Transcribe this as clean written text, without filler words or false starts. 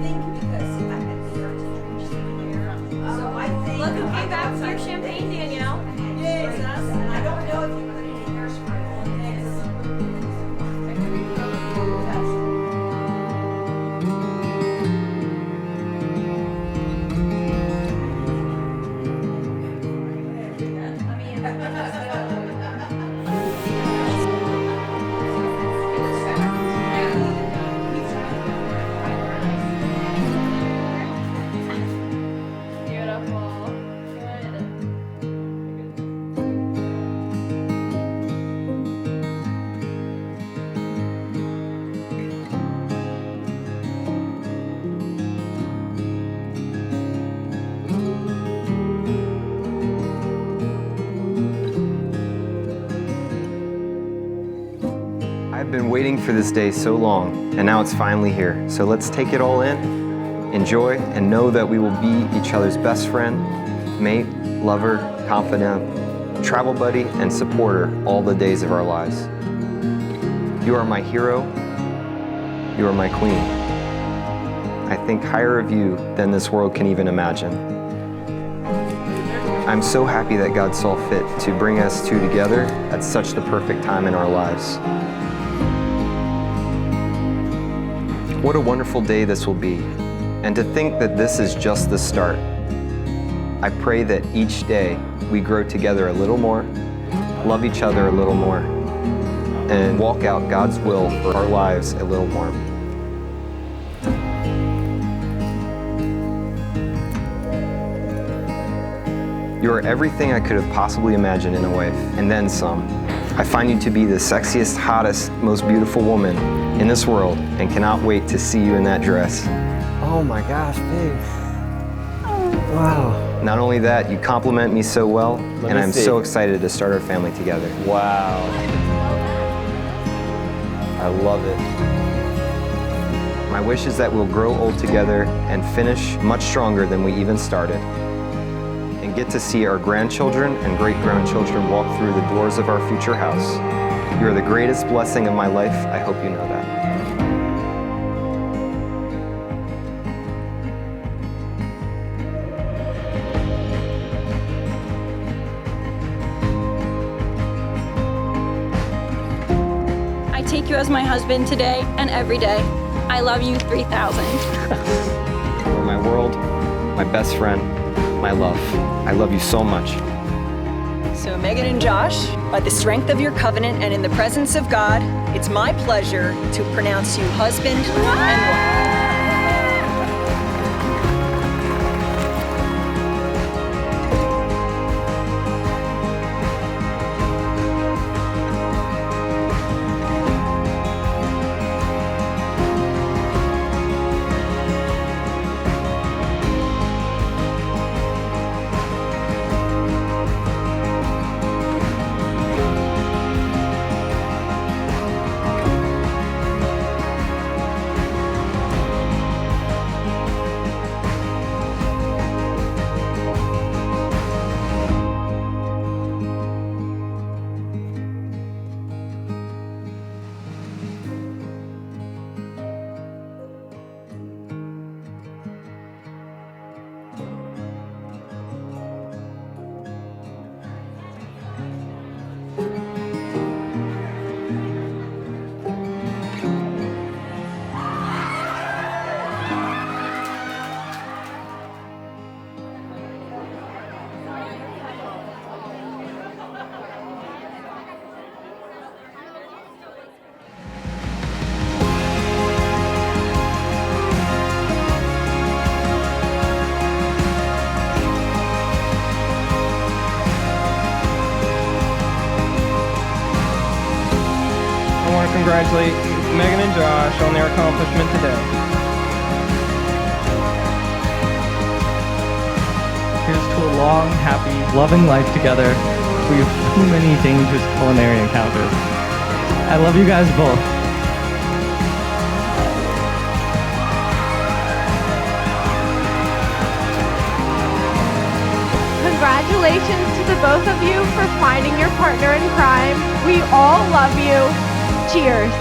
think because I had started to so I think. Look who came back with your champagne, Danielle. Yes. And I don't know if you put any hairspray on this. Beautiful. I've been waiting for this day so long, and now it's finally here. So let's take it all in, enjoy, and know that we will be each other's best friend, mate, lover, confidant, travel buddy, and supporter all the days of our lives. You are my hero. You are my queen. I think higher of you than this world can even imagine. I'm so happy that God saw fit to bring us two together at such the perfect time in our lives. What a wonderful day this will be, and to think that this is just the start. I pray that each day we grow together a little more, love each other a little more, and walk out God's will for our lives a little more. You are everything I could have possibly imagined in a wife, and then some. I find you to be the sexiest, hottest, most beautiful woman in this world, and cannot wait to see you in that dress. Oh my gosh, babe. Wow. Not only that, you compliment me so well, and I'm so excited to start our family together. Wow. I love it. My wish is that we'll grow old together and finish much stronger than we even started, and get to see our grandchildren and great-grandchildren walk through the doors of our future house. You are the greatest blessing of my life. I hope you know that. I take you as my husband today and every day. I love you 3,000. You are my world, my best friend, my love. I love you so much. So Meghan and Josh, by the strength of your covenant and in the presence of God, it's my pleasure to pronounce you husband and wife. Congratulate Meghan and Josh on their accomplishment today. Here's to a long, happy, loving life together. We have too many dangerous culinary encounters. I love you guys both. Congratulations to the both of you for finding your partner in crime. We all love you. Cheers.